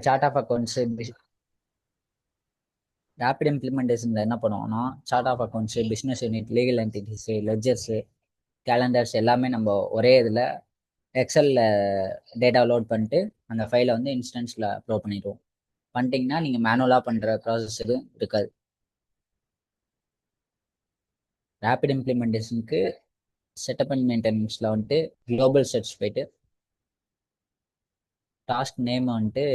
Chart of accounts rapid இம்ப்ளிமெண்டேஷன்ல என்ன பண்ணுவோம்னா chart of accounts business unit legal entities ledgers calendars எல்லாமே நம்ம ஒரே இதில் எக்ஸலில் டேட்டா லோட் பண்ணிட்டு அந்த ஃபைலை வந்து இன்ஸ்டன்ஸில் அப்லோட் பண்ணிடுவோம். பண்ணிட்டீங்கன்னா நீங்கள் மேனுவலாக பண்ணுற ப்ராசஸ் எதுவும் இருக்காது. ரேபிட் இம்ப்ளிமெண்டேஷனுக்கு செட்டப் அண்ட் மெயின்டெனன்ஸில் வந்துட்டு குளோபல் செட்ஸ் போயிட்டு டாஸ்க் நேம் வந்துட்டு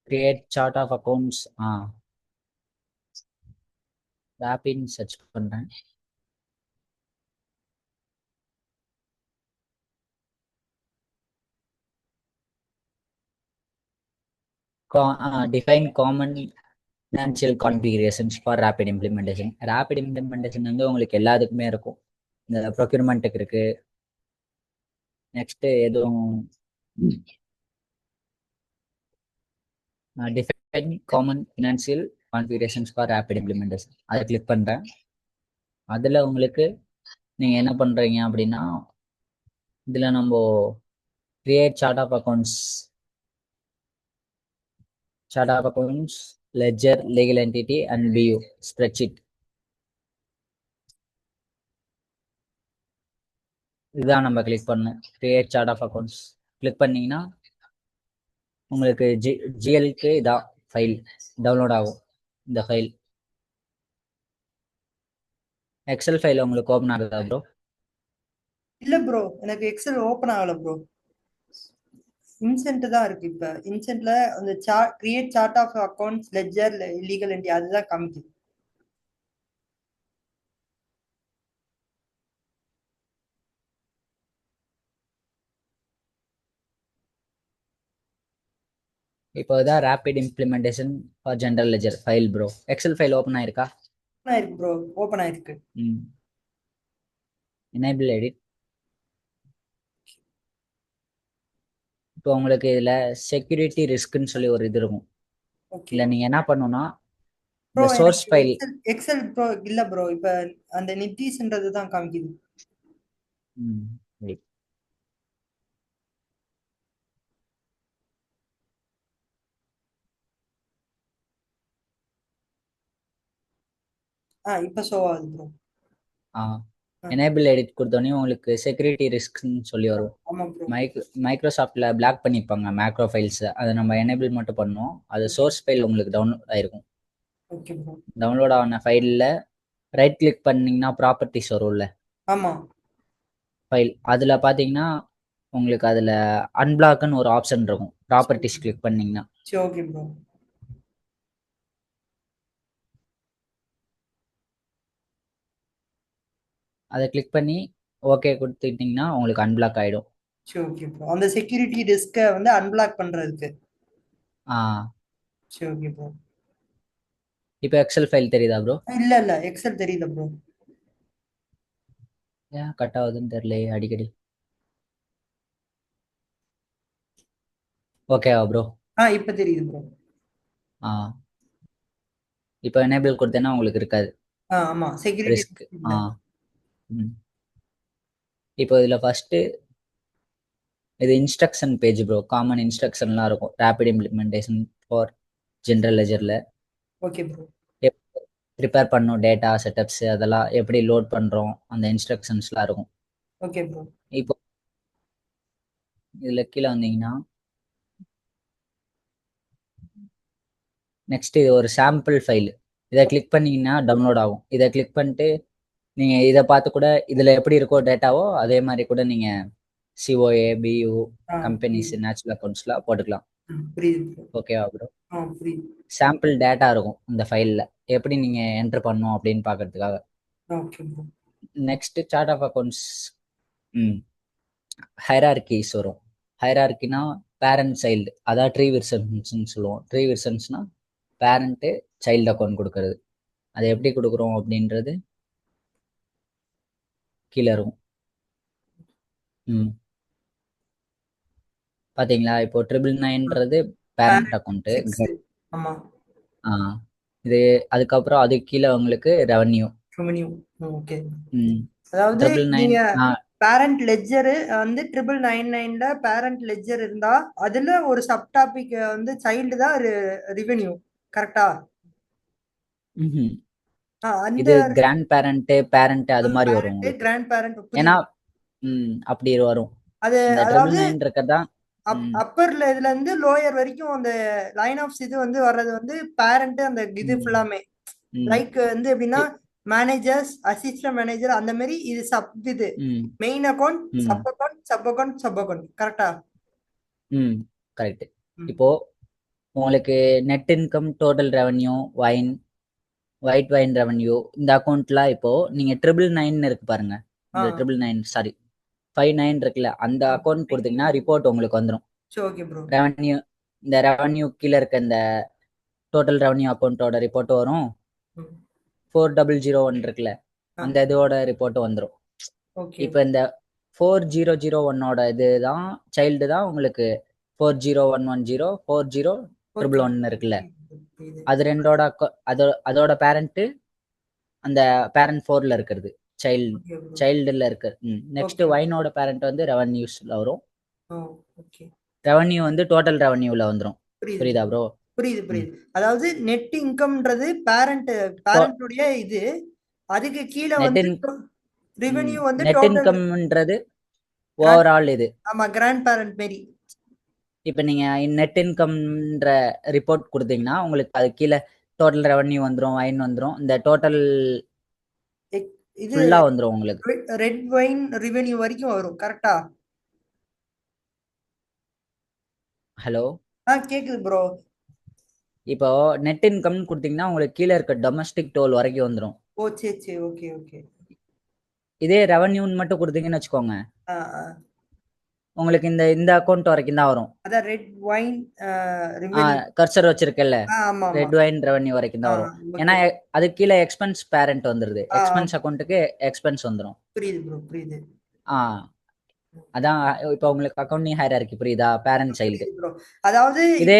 கிரியேட் சார்ட் ஆஃப் அக்கௌண்ட்ஸ் ரேபிட்னு சர்ச் பண்ணுறேன். Define common financial configurations for rapid implementation. Rapid implementation வந்து உங்களுக்கு எல்லாத்துக்குமே இருக்கும். இந்த ப்ரொக்யூர்மெண்ட்டுக்கு இருக்கு. நெக்ஸ்ட் எதுவும் define common financial configurations for rapid implementation அதை கிளிக் பண்ணுறேன். அதில் உங்களுக்கு நீங்கள் என்ன பண்ணுறீங்க அப்படின்னா இதில் நம்ம create chart of accounts ledger legal entity and view spreadsheet இதுதான் நம்ம கிளிக் பண்ணணும். Create chart of accounts click பண்ணீங்கன்னா உங்களுக்கு ஜிஎல்க்கு இதான் ஃபைல் டவுன்லோட் ஆகும். இந்த ஃபைல் எக்ஸல் ஃபைல் உங்களுக்கு ஓப்பன் ஆகுதா ப்ரோ? இல்ல ப்ரோ, எனக்கு எக்ஸல் ஓபன் ஆகல ப்ரோ. இன்சென்ட் தான் இருக்கு. இப்ப இன்சென்ட்ல அந்த create chart of accounts ledger legal entity அதுதான் காமிக்குது. இப்போ தான் rapid implementation for general ledger file bro. Excel file open ஆயிருக்கா? ஓப்பன் ஆயிருக்கு ப்ரோ, ஓப்பன் ஆயிருக்கு. Enable edit. இப்போ உங்களுக்கு இதுல செக்யூரிட்டி ரிஸ்க்னு சொல்லி ஒரு இது இருக்கும். ஓகே இல்ல நீங்க என்ன பண்ணணும்னா ப்ரோ, இந்த சோர்ஸ் எனக்கு ஃபைல் எக்ஸல் ப்ரோ இல்ல ப்ரோ. இப்ப அந்த நிதிஷ்ன்றது தான் காமிக்குது. இப்ப ஷோ ஆகுது ப்ரோ. எனேபிள் எடிட் கொடுத்தோடனே உங்களுக்கு செக்யூரிட்டி ரிஸ்க்னு சொல்லி வரும். ஆமா ப்ரோ. மைக்ரோசாஃப்ட்ல பிளாக் பண்ணிப்பாங்க மேக்ரோ ஃபைல்ஸ். அதை நம்ம எனேபிள் மட்டும் பண்ணோம். அது சோர்ஸ் ஃபைல் உங்களுக்கு டவுன்லோட் ஆயிருக்கும். Okay bro. டவுன்லோட் ஆன ஃபைல்ல ரைட் கிளிக் பண்ணீங்கன்னா ப்ராப்பர்ட்டிஸ் வரும்ல ஆமா ஃபைல், அதுல பாத்தீங்கன்னா உங்களுக்கு அதுல அன்பிளாக்னு ஒரு ஆப்ஷன் இருக்கும். ப்ராப்பர்ட்டிஸ் கிளிக் பண்ணீங்கன்னா சரி ஓகே ப்ரோ. அதை கிளிக் பண்ணி ஓகே கொடுத்துட்டீங்கன்னா உங்களுக்கு அன்பிளாக் ஆயிடும். சரி ஓகே ப்ரோ. அந்த செக்யூரிட்டி ரிஸ்கை வந்து அன்பிளாக் பண்றதுக்கு. சரி ஓகே ப்ரோ. இப்போ எக்ஸல் ஃபைல் தெரியுதா ப்ரோ? இல்ல இல்ல, எக்ஸல் தெரியல ப்ரோ. ஏன் கட் ஆகுதுன்னு தெரியல அடிக்கடி. ஓகேவா ப்ரோ? இப்ப தெரியுது ப்ரோ. இப்போ எனேபிள் கொடுத்தேன்னா உங்களுக்கு இருக்காது ஆமா செக்யூரிட்டி ரிஸ்க். இப்போ இதுல ஃபர்ஸ்ட் இது இன்ஸ்ட்ரக்ஷன் பேஜ் ப்ரோ. காமன் இன்ஸ்ட்ரக்ஷன்லாம் இருக்கும் ரேபிட் இம்ப்ளிமெண்டேஷன் ஃபார் ஜென்ரல் லெஜர்ல. Okay bro. ப்ரிப்பேர் பண்ணோம் டேட்டா செட்டப்ஸ் அதெல்லாம் எப்படி லோட் பண்றோம் அந்த இன்ஸ்ட்ரக்ஷன்ஸ்லாம் இருக்கும். Okay bro. இப்போ இதுல கீழே வந்தீங்கன்னா நெக்ஸ்ட் இது ஒரு சாம்பிள் ஃபைல். இதை கிளிக் பண்ணீங்கன்னா டவுன்லோட் ஆகும். இதை கிளிக் பண்ணிட்டு நீங்க இதை பார்த்து கூட இதுல எப்படி இருக்கோ டேட்டாவோ அதே மாதிரி கூட நீங்க சிஓஏ பியூ கம்பெனிஸ் நேச்சுரல் அக்கௌண்ட்ஸ்லாம் போட்டுக்கலாம். ஓகேவா ப்ரோ? சாம்பிள் டேட்டா இருக்கும் இந்த ஃபைல்ல, எப்படி நீங்க என்டர் பண்ணணும் அப்படின்னு பாக்குறதுக்காக. நெக்ஸ்ட் சார்ட் ஆஃப் அக்கௌண்ட்ஸ் ஹைரார்கிஸ் வரும். ஹைரார்கினா பேரண்ட் சைல்டு, அதாவது ட்ரீ விர்சன்ஸ்னு சொல்லுவோம். ட்ரீ விர்சன்ஸ்னா பேரண்ட்டு சைல்டு அக்கௌண்ட் கொடுக்கறது. அதை எப்படி கொடுக்குறோம் அப்படின்றது கீழே இருக்கும். பாத்தீங்களா? இப்போ 999ன்றது பேரண்ட் அக்கௌண்ட். இது அதுக்கப்புறம் அதுக்கு கீழே உங்களுக்கு ரெவன்யூ. ஓகே. அதாவது 999 பேரண்ட் லெட்ஜர் வந்து 999ல பேரண்ட் லெட்ஜர் இருந்தா அதுல ஒரு சப் டாபிக் வந்து சைல்டு தான் ரெவென்யூ, கரெக்டா? ம்ஹும். அந்த இது கிராண்ட் பேரண்ட் பேரண்ட் அது மாதிரி வரும் பேரண்ட் உங்களுக்கு. கிராண்ட் பேரண்ட் ஏன்னா புரியுது. அப்படி வரும். அது இந்த அதாவது 999 இருக்கிறதா. அப்பர்ல இதுல இருந்து லோயர் வரைக்கும் அந்த லைன் ஆஃப் இது வந்து வர்றது வந்து பேரண்ட் அந்த இது ம், ஃபுல்லாமே ம், லைக் வந்து எப்படின்னா இ- மேனேஜர்ஸ் அசிஸ்டன்ட் மேனேஜர் அந்த மாதிரி இது சப் இது ம், மெயின் அக்கௌண்ட் ம், sub account sub account sub account, கரெக்டா? ம். கரெக்ட். இப்போ உங்களுக்கு net income, total revenue, white wine revenue, இந்த அக்கௌண்ட்லாம் இப்போ நீங்க 999 இருக்கு பாருங்க. இந்த 999 சாரி 59 இருக்குல்ல, அந்த அக்கௌண்ட் கொடுத்தீங்கன்னா ரிப்போர்ட் உங்களுக்கு வந்துடும். Okay bro. ரெவன்யூ, இந்த ரெவன்யூ கீழே இருக்க இந்த டோட்டல் ரெவன்யூ அக்கௌண்ட்டோட ரிப்போர்ட் வரும். 4001 இருக்குல்ல, அந்த இதோட ரிப்போர்ட் வந்துடும். இப்போ இந்த 4001ஓட இதுதான் சைல்டு தான் உங்களுக்கு 40110 40111 இருக்குல்ல, அது ரெண்டோட அதோட பேரண்ட் அந்த பேரண்ட் 4ல இருக்கிறது சைல்டுல இருக்கு. நெக்ஸ்ட் வைனோட பேரண்ட் வந்து ரெவன்யூஸ்ல வரும். ரெவன்யூ வந்து டோட்டல் ரெவன்யூல வந்துரும். புரியுதா ப்ரோ? புரியுது புரியுது. அதாவது நெட் இன்கம்ன்றது பேரண்ட்டுடைய இது, அதுக்கு கீழே வந்து ரெவென்யூ வந்து நெட் டோட்டல் இன்கம்ன்றது ஓவரால் இது. ஆமா, கிராண்ட் பேரண்ட் மாரி. இப்போ நீங்க நெட் இன்கம்ன்ற ரிப்போர்ட் கொடுத்தீங்கன்னா உங்களுக்கு அது கீழே டோட்டல் ரெவன்யூ வந்துரும், வைன் வந்துரும், இந்த டோட்டல் இது ஃபுல்லா வந்துரும் உங்களுக்கு. ரெட் வைன் ரெவென்யூ வரைக்கும் வரும், கரெக்டா? ஹலோ, கேக்குது ப்ரோ. இப்போ நெட் இன்கம் கொடுத்தீங்கன்னா உங்களுக்கு கீழே இருக்க டொமஸ்டிக் டோல் வரைக்கும் வந்துரும். ஓ சரி சரி, ஓகே ஓகே. இதே ரெவன்யூன்னு மட்டும் கொடுத்தீங்கன்னு வச்சுக்கோங்க, உங்களுக்கு இந்த இந்த அக்கௌண்ட் வரைக்கும் தான் வரும். அதான் ரெட் வைன் ரெவென்யூ கர்சர் வச்சிருக்கல, ஆமா ரெட் வைன் ரெவன்யூ வரைக்கும் தான் வரும். ஏன்னா அது கீழே எக்ஸ்பென்ஸ் பேரண்ட் வந்துருது, எக்ஸ்பென்ஸ் அக்கௌண்ட்டுக்கு எக்ஸ்பென்ஸ் வந்துரும். புரியுது ப்ரோ, புரியுது. அதான் இப்போ உங்களுக்கு அக்கௌண்டிங் ஹையரார்கி புரியுதா, பேரண்ட் சைல்டு. அதாவது இதே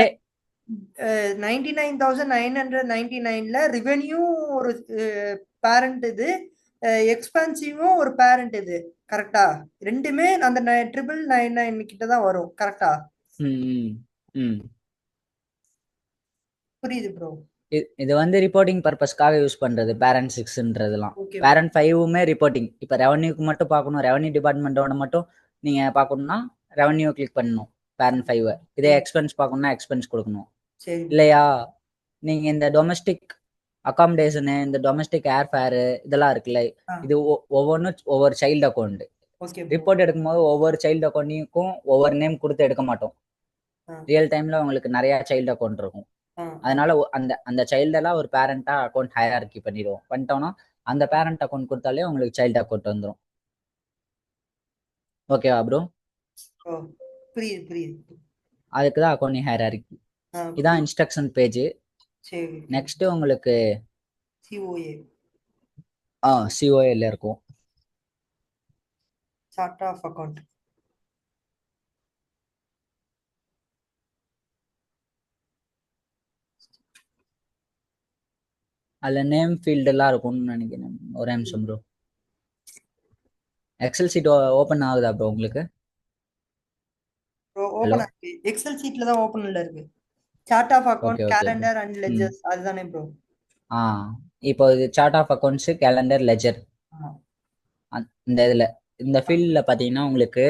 99,999ல ரெவென்யூ ஒரு பேரண்ட் இது, எக்ஸ்பென்சிவும் ஒரு பேரண்ட் இது, கரெக்டா? ரெண்டுமே அந்த 999 கிட்ட தான் வரும், கரெக்டா? புரியுது ப்ரோ. இது வந்து ரிப்போர்ட்டிங் பர்பஸ்க்காக யூஸ் பண்றது பேரண்ட் 6ன்றதெல்லாம். பேரண்ட் 5மே ரிப்போர்ட்டிங். இப்போ ரெவன்யூக்கு மட்டும் பார்க்கணும், ரெவன்யூ டிபார்ட்மெண்ட்டோட மட்டும் நீங்க பார்க்கணும்னா ரெவன்யூ கிளிக் பண்ணணும் பேரண்ட் 5. இதே எக்ஸ்பென்ஸ் பார்க்கணும்னா எக்ஸ்பென்ஸ் கொடுக்கணும் இல்லையா? நீங்க இந்த டொமஸ்டிக் அகாமடேஷனு, இந்த டொமஸ்டிக் ஏர்ஃபேரு இதெல்லாம் இருக்குல்ல, இது ஒவ்வொன்றும் ஒவ்வொரு சைல்டு அக்கௌண்ட். ரிப்போர்ட் எடுக்கும்போது ஒவ்வொரு சைல்டு அக்கௌண்ட்டுக்கும் ஒவ்வொரு நேம் கொடுத்து எடுக்க மாட்டோம். ரியல் டைம்ல உங்களுக்கு நிறைய சைல்டு அக்கௌண்ட் இருக்கும். அதனால அந்த அந்த சைல்டெல்லாம் ஒரு பேரண்டா அக்கௌண்ட் ஹையரார்கி பண்ணிட்டோம்னா அந்த பேரண்ட் அக்கௌண்ட் கொடுத்தாலே உங்களுக்கு சைல்டு அக்கௌண்ட் வந்துடும். ஓகேவா ப்ரோ? புரியுது புரியுது. அதுக்கு தான் அக்கௌண்டிங் ஹையரார்கி. இதான் இன்ஸ்ட்ரக்ஷன் பேஜ். நெக்ஸ்ட் உங்களுக்கு சிஓஏல இருக்கும் சார்ட் ஆஃப் அக்கவுண்ட். அதுல நேம் ஃபீல்டு எல்லாம் இருக்கும்னு நினைக்கிறேன். ஒரே நிமிஷம் ப்ரோ. எக்ஸல் சீட் ஓபன் ஆகுதா ப்ரோ உங்களுக்கு? ஓபன் ஆகுது. எக்ஸல் சீட்ல தான் ஓபன்ல இருக்கு. Chart of account, calendar and ledgers அதுதானே ப்ரோ? இப்போ இது chart of accounts, calendar, ledger. இந்த இதுல இந்த ஃபீல்ட்ல பாத்தீங்கன்னா உங்களுக்கு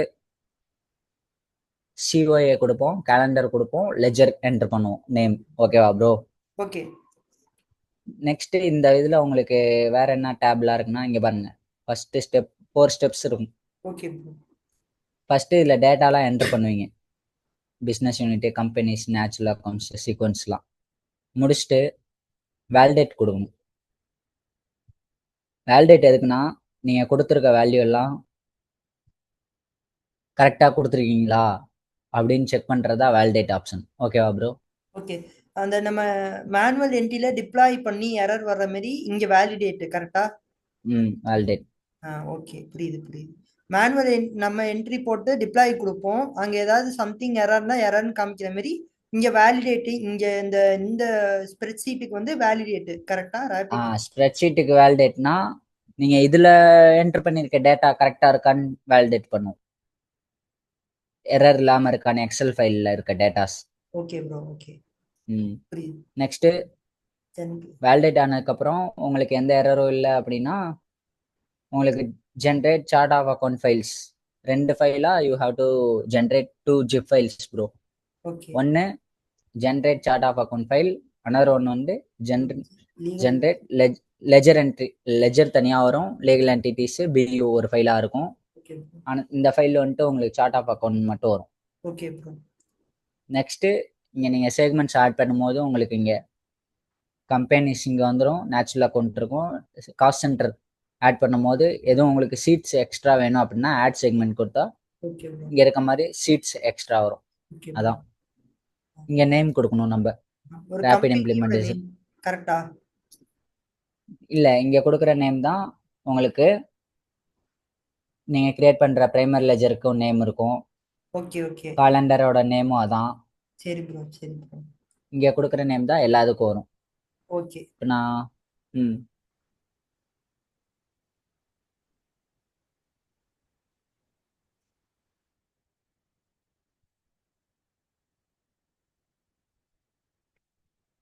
சிஓஏ கொடுப்போம், கேலண்டர் கொடுப்போம், லெட்ஜர் என்டர் பண்ணுவோம் நேம். ஓகேவா ப்ரோ? ஓகே. நெக்ஸ்ட் இந்த இதுல உங்களுக்கு வேற என்ன டேப்லாம் இருக்குன்னா இங்க பாருங்க. ஃபர்ஸ்ட் ஸ்டெப் 4 ஸ்டெப்ஸ் இருக்கும். ஓகே. ஃபர்ஸ்ட் இதுல டேட்டாலாம் என்டர் பண்ணுவீங்க. Business unit, companies, natural accounts, சீக்வன்ஸ்லாம் முடிச்சுட்டு வேலிடேட் கொடுக்கணும். வேலிடேட் எதுக்குன்னா நீங்க கொடுத்துருக்க வேல்யூ எல்லாம் கரெக்டா கொடுத்துருக்கீங்களா அப்படின்னு செக் பண்றதா வேலிடேட் ஆப்ஷன். ஓகேவா ப்ரோ? ஓகே. அந்த நம்ம மேனுவல் என்ட்ரில டிப்ளாய் பண்ணி எரர் வர்ற மாதிரி இங்க வேலிடேட், கரெக்டா? வேலிடேட். ஓகே, புரியுது புரியுது. மேனுவல் நம்ம என்ட்ரி போட்டு டிப்ளாய் கொடுப்போம், அங்க ஏதாவது சம்திங் எரர்னா எரர்னு காமிக்கிற மாதிரி இங்க வேலிடேட். இங்க இந்த இந்த ஸ்ப்ரெட் ஷீட்டுக்கு வந்து வேலிடேட், கரெக்டா? ஸ்ப்ரெட் ஷீட்டுக்கு வேலிடேட்னா நீங்க இதுல என்டர் பண்ணிருக்க டேட்டா கரெக்டா இருக்கான்னு வேலிடேட் பண்ணும். எரர் இல்லாம இருக்கான்னு எக்ஸல் ஃபைல்ல இருக்க டேட்டாஸ். Okay bro. ஓகே, புரியுது. நெக்ஸ்ட் வேலிடேட் ஆனதுக்கப்புறம் உங்களுக்கு எந்த எரரும் இல்லை அப்படின்னா உங்களுக்கு generate chart of account files 2 ஃபைலா you have to generate 2 zip files bro. Okay. ஒன்று generate chart of account file, another ஒன்று வந்து ஜென்ரேட் லெஜர் என்ட்ரி. லெஜர் தனியாக வரும், லீகல் என்டிட்டிஸ் பியூ ஒரு ஃபைலாக இருக்கும். ஆனால் இந்த ஃபைல் வந்துட்டு உங்களுக்கு சார்ட் ஆஃப் அக்கௌண்ட் மட்டும் வரும். Okay bro. நெக்ஸ்ட்டு இங்கே நீங்கள் செக்மெண்ட்ஸ் ஆட் பண்ணும்போது உங்களுக்கு இங்கே கம்பெனிஸ் இங்கே வந்துடும், நேச்சுரல் அக்கௌண்ட் இருக்கும். காஸ்ட் சென்டர் ஆட் பண்ணும்போது எதுவும் உங்களுக்கு சீட்ஸ் எக்ஸ்ட்ரா வேணும் அப்படின்னா ஆட் செக்மெண்ட் கொடுத்தா இங்கே இருக்க மாதிரி சீட்ஸ் எக்ஸ்ட்ரா வரும். அதான் இங்கே நேம் கொடுக்கணும் நம்ம. ரேபிட் இம்ப்ளிமெண்டேஷன் கரெக்டா இல்லை, இங்கே கொடுக்குற நேம் தான் உங்களுக்கு நீங்கள் கிரியேட் பண்ணுற பிரைமரி லெஜருக்கும் நேம் இருக்கும். Okay okay. காலண்டரோட நேமும் அதான். சரி ப்ரோ, சரி ப்ரோ. இங்கே கொடுக்குற நேம் தான் எல்லாத்துக்கும் வரும். ஓகே. இப்போ நான்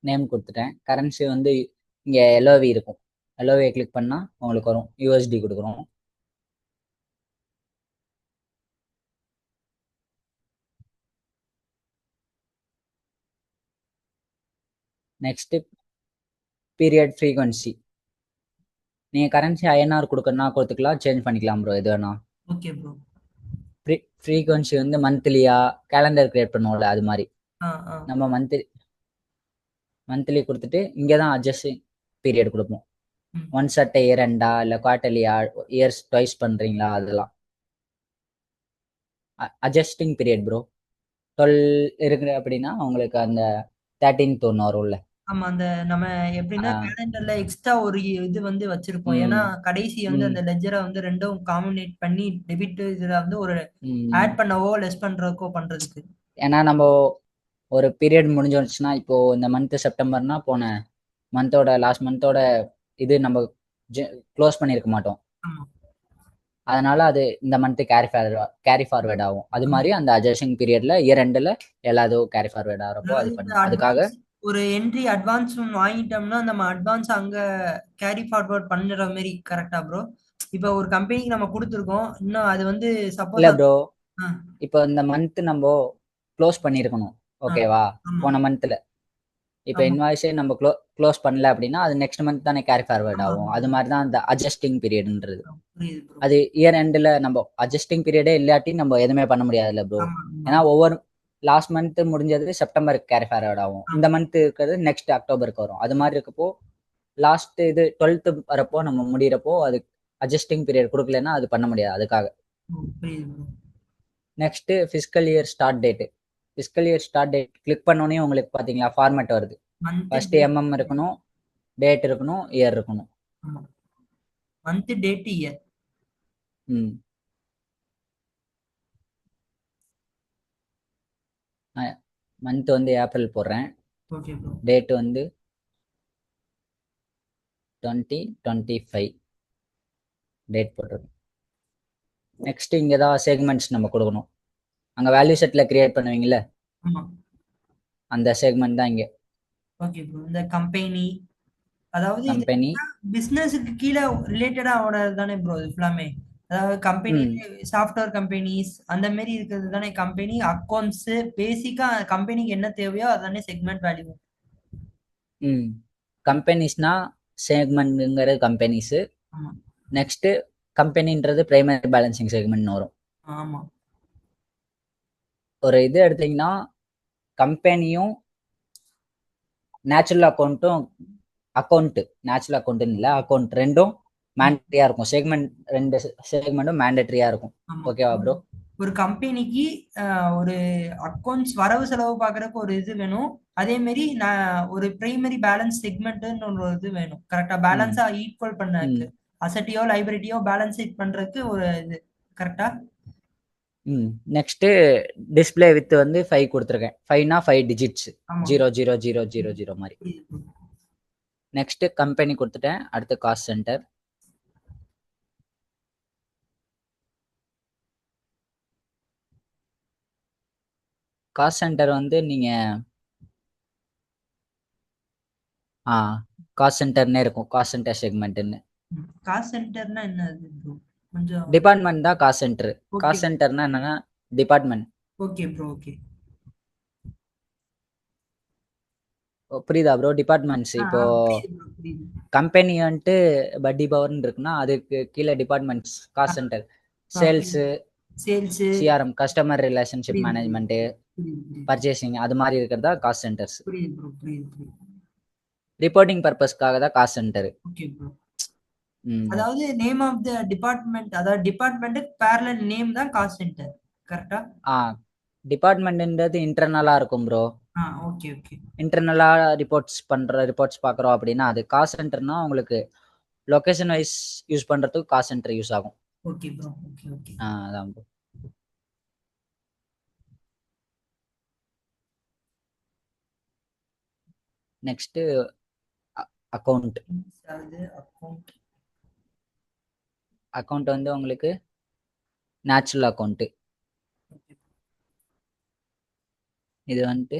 நேம் கொடுத்துட்டேன். கரன்சி வந்து இங்கே எல்ஓவி இருக்கும். எல்ஓவியை கிளிக் பண்ணால் உங்களுக்கு வரும், யூஎஸ்டி கொடுக்குறோம். Next period frequency. நீங்கள் கரன்சி ஐஎன்ஆர் கொடுக்கணும்னா கொடுத்துக்கலாம், சேஞ்ச் பண்ணிக்கலாம் ப்ரோ எது வேணா. Okay bro. ஃப்ரீக்வன்சி வந்து மந்த்லியா கேலண்டர் கிரியேட் பண்ணுவோம்ல அது மாதிரி நம்ம மந்த்லி கொடுத்துட்டு இங்கே தான் அட்ஜஸ்டிங் பீரியட் கொடுப்போம். ஒன்ஸ் அட் இயர் எண்டா இல்லை குவார்டர்லியா, இயர்ஸ் ட்வைஸ் பண்ணுறீங்களா, அதெல்லாம் அட்ஜஸ்டிங் பீரியட் ப்ரோ. 12 இருக்குது அப்படின்னா உங்களுக்கு அந்த 13th ஒன்று வரும்ல. ஆமா, அந்த நம்ம எப்படின்னா கேலண்டர்ல எக்ஸ்ட்ரா ஒரு இது வந்து வச்சிருப்போம். ஏன்னா கடைசி வந்து அந்த லெஜரை வந்து ரெண்டும் காம்பினேட் பண்ணி டெபிட் இதுல வந்து ஒரு ஆட் பண்ணவோ லெஸ் பண்றதுக்கோ பண்றதுக்கு. ஏன்னா நம்ம ஒரு பீரியட் முடிஞ்சிருச்சுன்னா இப்போ இந்த மந்த் செப்டம்பர்னா போன மந்தோட லாஸ்ட் மந்தோட இது நம்ம க்ளோஸ் பண்ணியிருக்க மாட்டோம். அதனால அது இந்த மந்த் கேரி ஃபார்வேர்ட் ஆகும். அது மாதிரி அந்த அட்ஜஸ்டிங் பீரியட்ல இயர் எண்டில் எல்லாத்துக்கும் கேரி ஃபார்வேர்ட் ஆகிறப்போ அது பண்ணும். அதுக்காக ஒரு என்ட்ரி அட்வான்ஸ் வாங்கிட்டோம்னா நம்ம அட்வான்ஸ் அங்க கேரி ஃபார்வர்ட் பண்ணுற மாதிரி கரெக்டா ப்ரோ? இப்போ ஒரு கம்பெனிக்கு நம்ம கொடுத்துருக்கோம், இன்னும் அது வந்து சப்போஸ் இல்ல ப்ரோ, இப்போ இந்த மந்த் நம்ம க்ளோஸ் பண்ணிருக்கணும் ஓகேவா, போன மந்த்ல. இப்போ இன்வாய்ஸே நம்ம க்ளோஸ் பண்ணல அப்படின்னா அது நெக்ஸ்ட் மந்த் தானே கேரி ஃபார்வர்ட் ஆகும். அது மாதிரி தான் அந்த அட்ஜஸ்டிங் பீரியட்ன்றது. அது இயர் எண்டில் நம்ம அட்ஜஸ்டிங் பீரியடே இல்லாட்டி நம்ம எதுவுமே பண்ண முடியாதுல்ல ப்ரோ. ஏன்னா ஒவ்வொரு லாஸ்ட் மந்த் முடிஞ்சது செப்டம்பருக்கு கேரி ஃபார்வர்ட் ஆகும், இந்த மந்த் இருக்கிறது நெக்ஸ்ட் அக்டோபருக்கு வரும். அது மாதிரி இருக்கப்போ லாஸ்ட் இது 12th வரப்போ நம்ம முடிகிறப்போ அது அட்ஜஸ்டிங் பீரியட் கொடுக்கலன்னா அது பண்ண முடியாது. அதுக்காக next fiscal year start date. Fiscal year start date click பண்ணோன்னே உங்களுக்கு பார்த்தீங்களா ஃபார்மேட் வருது. ஃபர்ஸ்ட் எம்எம் இருக்கணும், டேட் இருக்கணும், இயர் இருக்கணும். Month date year. மந்த் வந்து ஏப்ரல் போடுறேன், டேட் வந்து 2025 டேட் போட்டிருக்கேன். நெக்ஸ்ட் இங்கே தான் செக்மெண்ட்ஸ் நம்ம கொடுக்கணும். அங்கே வேல்யூ செட்டில் கிரியேட் பண்ணுவீங்கல்ல, அந்த செக்மெண்ட் தான் இங்கே. Okay bro. இந்த கம்பெனி அதாவது கம்பெனி பிசினஸ்க்கு கீழே ரிலேட்டடா ஆனது தானே ப்ரோ இது ஃபுல்லாமே? அதாவது கம்பெனி, சாஃப்ட்வேர் கம்பெனிஸ் அந்த மாதிரி இருக்கிறது தானே கம்பெனி. அக்கௌண்ட்ஸ் பேசிக்கா கம்பெனிக்கு என்ன தேவையோ அதானே செக்மெண்ட் வேல்யூ. கம்பெனிஸ்னா செக்மெண்ட்ங்கிறது கம்பெனிஸ். நெக்ஸ்ட் கம்பெனின்றது பிரைமரி பேலன்சிங் செக்மெண்ட் வரும். ஆமா. ஒரு இது எடுத்தீங்கன்னா கம்பெனியும் நேச்சுரல் அக்கௌண்ட்டும், அக்கௌண்ட் நேச்சுரல் அக்கௌண்ட்னு இல்லை அக்கௌண்ட் ரெண்டும் மேண்டேட்டரியா இருக்கும். செக்மெண்ட் 2 செக்மெண்ட்டும் மேண்டேட்டரியா இருக்கும். ஓகேவா ப்ரோ? ஒரு கம்பெனிக்கு ஒரு அக்கௌண்ட்ஸ் வரவு செலவு பார்க்கறதுக்கு ஒரு இது வேணும், அதே மாதிரி ஒரு பிரைமரி பேலன்ஸ் செக்மெண்ட்னு ஒரு இது வேணும். கரெக்டா பேலன்ஸா ஈக்குவல் பண்ணதுக்கு அசெட்டையோ லைபிலிட்டியோ பேலன்ஸ் பண்றதுக்கு ஒரு இது கரெக்டா. நெக்ஸ்ட் டிஸ்பிளே வித் வந்து 5 கொடுத்துருக்கேன். 5னா 5 டிஜிட்ஸ், 00000 மாதிரி. நெக்ஸ்ட் கம்பெனி கொடுத்துட்டேன். அடுத்து காஸ்ட் சென்டர். காஸ்ட் சென்டர் வந்து நீங்க காஸ்ட் சென்டர்னே இருக்கும், காஸ்ட் சென்டர் செக்மெண்ட்னு. காஸ்ட் சென்டர்னா என்னது ப்ரோ? கொஞ்சம். டிபார்ட்மெண்ட் தான் காஸ்ட் சென்டர். ஓகே காஸ்ட் சென்டர்னா என்னன்னா டிபார்ட்மெண்ட். Okay bro. ஓகே. புரியுதா ப்ரோ? டிபார்ட்மெண்ட்ஸ் இப்போ புரியுது ப்ரோ, புரியுது. கம்பெனி வந்துட்டு பட்டி பவர்னு இருக்குன்னா அதுக்கு கீழே departments cost centre. Sales, sales. CRM customer relationship புரியுது ப்ரோ. மேனேஜ்மெண்ட், புரியுது புரியுது. பர்ச்சேசிங், அது மாதிரி இருக்கிறதா காஸ்ட் சென்டர்ஸ். புரியுது ப்ரோ, புரியுது புரியுது. ரிப்போர்ட்டிங் பர்பஸ்க்காக தான் காஸ்ட் சென்டர். Okay bro. ம். அதாவது நேம் ஆஃப் த டிபார்ட்மெண்ட், அதாவது டிபார்ட்மெண்ட் பேரலல் நேம் தான் காஸ்ட் சென்டர், கரெக்டா? டிபார்ட்மெண்ட்ன்றது இன்டர்னலா இருக்கும் ப்ரோ. Okay okay. இன்டர்னலா ரிப்போர்ட்ஸ் பாக்குறோம் அப்படின்னா அது காஸ்ட் சென்டர்னா உங்களுக்கு லொகேஷன் வைஸ் யூஸ் பண்றதுக்கு காஸ்ட் சென்டர் யூஸ் ஆகும். Okay bro. Okay okay. அதான் ப்ரோ. Next account. அதாவது அக்கவுண்ட். அக்கௌண்ட் வந்து உங்களுக்கு நேச்சுரல் அக்கௌண்ட். இது வந்துட்டு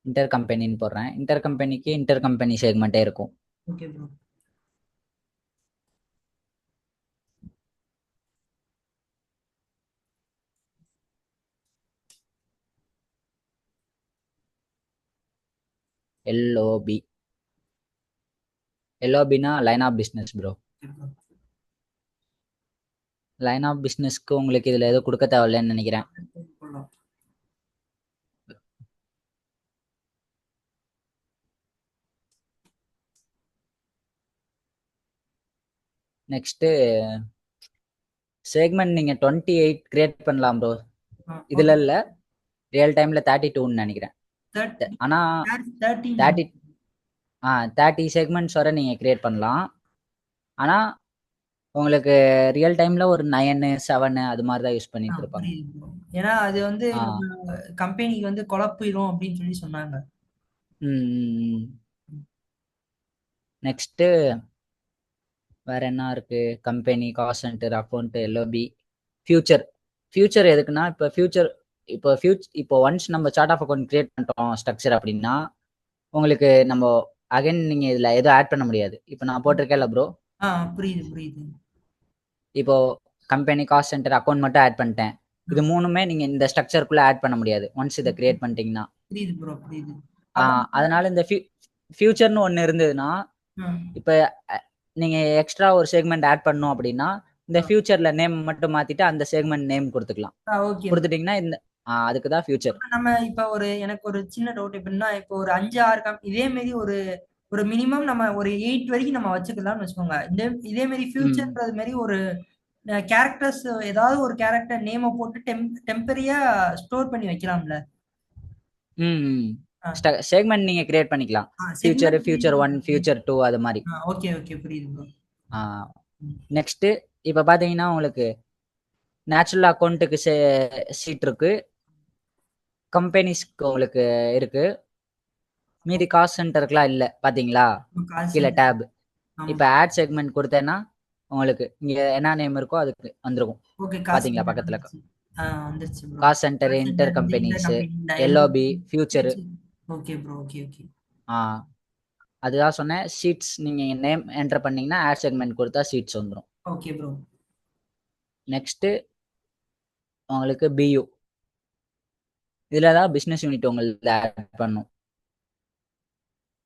இன்டர் கம்பெனின்னு போடுறேன். இன்டர் கம்பெனிக்கு இன்டர் கம்பெனி செக்மெண்ட்டே இருக்கும். Okay bro. எல்ஓபி. எல்ஓபினா line of business bro. Line of பிஸ்னஸ்க்கு உங்களுக்கு இதுல எதுவும் கொடுக்க தேவையில்லைன்னு நினைக்கிறேன். நெக்ஸ்ட் செக்மெண்ட் நீங்க 28 கிரியேட் பண்ணலாம் ப்ரோ. இதுல இல்ல, ரியல் டைம்ல 32ன்னு நினைக்கிறேன். ஆனா 30 30 செக்மெண்ட்ஸ் வரை நீங்க கிரியேட் பண்ணலாம். ஆனா உங்களுக்கு ரியல் டைம்ல ஒரு 9 7 அது மாதிரி தான் யூஸ் பண்ணிட்டு இருப்பாங்க. ஏன்னா அது வந்து கம்பெனிக்கு வந்து குழப்பிடும் அப்படின்னு சொல்லி சொன்னாங்க. நெக்ஸ்ட் வேற என்ன இருக்கு? Company, cost centre, account, LOP, future. Future எதுக்குன்னா இப்போ ஒன்ஸ் நம்ம சார்ட் ஆஃப் அக்கௌண்ட் கிரியேட் பண்ணிட்டோம் ஸ்ட்ரக்சர் அப்படின்னா உங்களுக்கு நம்ம அகைன் நீங்க இதுல எதுவும் ஆட் பண்ண முடியாது. இப்போ நான் போட்டிருக்கேன்ல ப்ரோ. புரியுது புரியுது. இப்போ கம்பெனி, காஸ்ட் சென்டர், அக்கௌண்ட் மட்டும் ஆட் பண்ணிட்டேன். இது மூணுமே நீங்க இந்த ஸ்ட்ரக்சருக்குள்ள ஆட் பண்ண முடியாது ஒன்ஸ் இதை கிரியேட் பண்ணிட்டீங்கன்னா. புரியுது ப்ரோ, புரியுது. அதனால இந்த ஃபியூச்சர்னு ஒன்னு இருந்ததுன்னா இப்ப நீங்க எக்ஸ்ட்ரா ஒரு செக்மெண்ட் ஆட் பண்ணோம் அப்படின்னா இந்த ஃபியூச்சர்ல நேம் மட்டும் மாத்திட்டு அந்த செக்மெண்ட் நேம் கொடுத்துக்கலாம். கொடுத்துட்டீங்கன்னா இந்த அதுக்குதான் ஃபியூச்சர். நம்ம இப்ப எனக்கு ஒரு சின்ன டவுட். எப்படின்னா இப்போ ஒரு 5 6 இதே மாதிரி ஒரு மினிமம் நம்ம ஒரு 8 வரைக்கும் நம்ம வச்சுக்கலாம்னு வச்சுக்கோங்க. இதே மாதிரி ஃபியூச்சர்ன்றது மாதிரி ஒரு கேரக்டர்ஸ், ஏதாவது ஒரு கேரக்டர் நேம போட்டு டெம்பரரியா ஸ்டோர் பண்ணி வைக்கலாம்ல? செக்மெண்ட் நீங்க கிரியேட் பண்ணிக்கலாம். ஃபியூச்சர் 1, ஃபியூச்சர் 2 அது மாதிரி. ஓகே ஓகே, புரியுது ப்ரோ. நெக்ஸ்ட் இப்ப பாத்தீங்கன்னா உங்களுக்கு நேச்சுரல் அக்கௌண்ட்டுக்கு சீட் இருக்கு, கம்பெனிஸ்க்கு உங்களுக்கு இருக்கு, மீதி காஸ்ட் சென்டருக்குலாம் இல்ல. பாத்தீங்களா கீழே டேப். இப்ப ஆட் செக்மெண்ட் கொடுத்தேன்னா உங்களுக்கு இங்க என்ன நேம் இருக்கோ அதுக்கு வந்துருக்கும். பாத்தீங்களா பக்கத்துல cost centre, inter companies, LOP, future. Okay bro. Okay okay. அதுதான் சொன்னேன். ஷீட்ஸ் நீங்க நேம் என்டர் பண்ணீங்கன்னா ஆட் செக்மெண்ட் கொடுத்தா ஷீட்ஸ் வந்துடும். Okay bro. நெக்ஸ்ட் உங்களுக்கு பியூ. இதுல தான் பிசினஸ் யூனிட் உங்களுக்கு ஆட் பண்ணும்.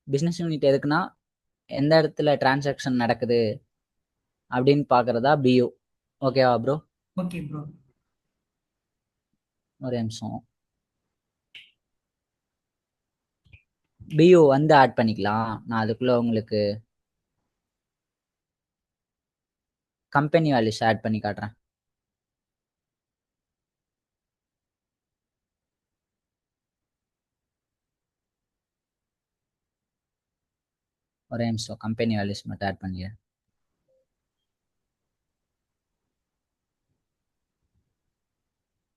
பிசினஸ் யூனிட் எதுக்குன்னா எந்த இடத்துல டிரான்சாக்ஷன் நடக்குது அப்படின்னு பாக்குறதா பியூ. ஓகேவா ப்ரோ? Okay bro. ஒரு நிமிஷம். பியூ வந்து ஆட் பண்ணிக்கலாம். நான் அதுக்குள்ள உங்களுக்கு கம்பெனி வேல்யூஸ் ஆட் பண்ணி காட்டுறேன். ஒரே நிமிஷம், கம்பெனி வேல்யூஸ் மட்டும் ஆட் பண்ணிடுறேன்.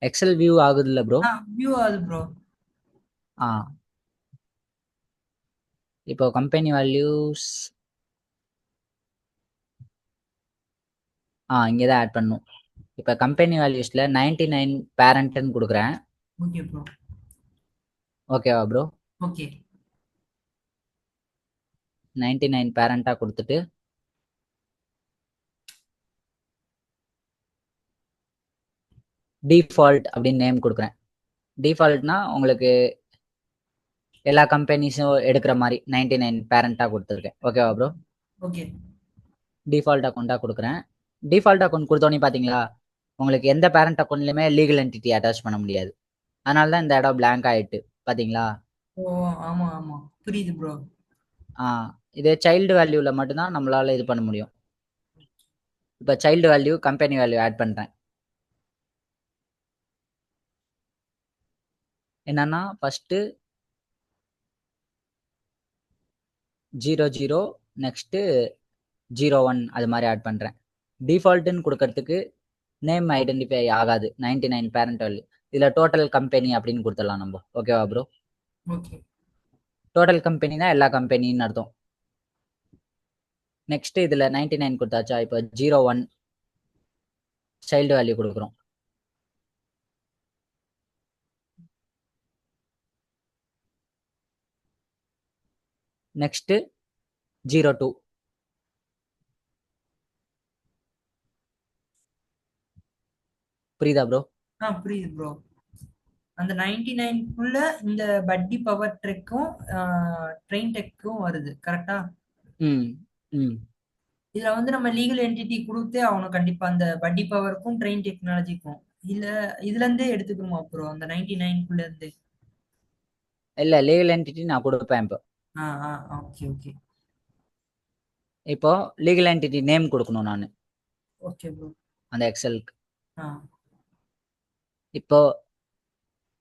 எக்ஸல் வியூ ஆகுது இல்ல ப்ரோ? வியூ ஆகுது ப்ரோ. இப்போ கம்பெனி வேல்யூஸ் இங்கே தான் ஆட் பண்ணும். இப்போ கம்பெனி வேல்யூஸில் 99 பேரண்ட்னு கொடுக்குறேன். Okay bro. ஓகேவா ப்ரோ? ஓகே. 99 பேரண்டாக கொடுத்துட்டு டிஃபால்ட் அப்படின்னு நேம் கொடுக்குறேன். டிஃபால்ட்னா உங்களுக்கு எல்லா கம்பெனிஸும் எடுக்கிற மாதிரி 99 பேரண்டாக கொடுத்துருக்கேன். ஓகேவா ப்ரோ? ஓகே. டிஃபால்ட் அக்கௌண்ட்டாக கொடுக்குறேன். டிஃபால்ட் அக்கௌண்ட் கொடுத்தோன்னே பார்த்தீங்களா, உங்களுக்கு எந்த பேரண்ட் அக்கௌண்ட்லையுமே லீகல் என்டிட்டி அட்டாச் பண்ண முடியாது. அதனால தான் இந்த இடம் blank ஆயிட்டு பார்த்தீங்களா? ஓ ஆமா ஆமா, புரியுது ப்ரோ. இதே சைல்டு வேல்யூவில் மட்டும்தான் நம்மளால இது பண்ண முடியும். இப்போ child value company value add பண்ணுறேன். என்னன்னா ஃபஸ்ட்டு 00 நெக்ஸ்ட்டு 01 அது மாதிரி ஆட் பண்ணுறேன். டிஃபால்ட்டுன்னு கொடுக்கறதுக்கு நேம் ஐடென்டிஃபை ஆகாது 99 பேரண்ட் வேல்யூ. இதில் டோட்டல் கம்பெனி அப்படின்னு கொடுத்துடலாம் நம்ம. ஓகேவா ப்ரோ? ஓகே. டோட்டல் கம்பெனினா எல்லா கம்பெனின்னு அர்த்தம். நெக்ஸ்ட் இதில் 99 கொடுத்தாச்சா, இப்போ 01 சைல்டு வேல்யூ கொடுக்குறோம். நெக்ஸ்ட்டு 02 புரியுதா ப்ரோ? புரியுது ப்ரோ. அந்த 99க்குள்ள இந்த பட்டி பவர் ட்ரெக்கும் ட்ரெயின் டெக்கும் வருது கரெக்டா? ம் ம் இதுல வந்து நம்ம லீகல் என்டிட்டி கொடுத்தே ஆகணும் கண்டிப்பா, அந்த பட்டி பவருக்கும் ட்ரெயின் டெக்னாலஜிக்கும். இல்ல இதுல இருந்தே எடுத்துக்கணுமா ப்ரோ அந்த 99க்குள்ள இருந்து? இல்லை, லீகல் என்டிட்டி நான் கொடுப்பேன். Okay okay. இப்போ லீகல் என்டிட்டி நேம் கொடுக்கணும் நான் ஓகே ப்ரோ. அந்த எக்ஸலுக்கு. ஆ இப்போ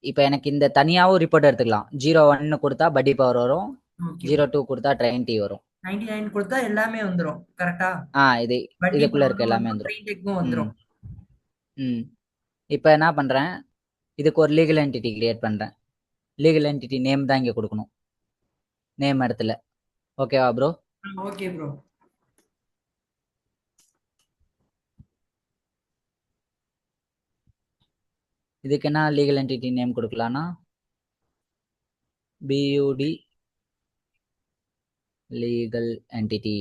இப்போ எனக்கு இந்த தனியாகவும் ரிப்போர்ட் எடுத்துக்கலாம். 01 கொடுத்தா பட்டி பவர் வரும், ஓகே. 02 கொடுத்தா ட்ரெயின் டி வரும். 99 கொடுத்தா எல்லாமே வந்துரும் கரெக்டா? இது பட்டி இதுக்குள்ள இருக்க பவரும் எல்லாமே வந்துரும், வந்துடும். ட்ரெயின் டெக்கும் ம் வந்துரும். ம் இப்போ என்ன பண்ணுறேன், இதுக்கு ஒரு லீகல் என்டிட்டி கிரியேட் பண்ணுறேன். லீகல் என்டிட்டி நேம் தான் இங்கே கொடுக்கணும், நேம் இடத்துல. ஓகேவா ப்ரோ? Okay bro. இதுக்கு என்ன லீகல் என்டிட்டி நேம் கொடுக்கலான்னா பியூடி லீகல் என்டிட்டி.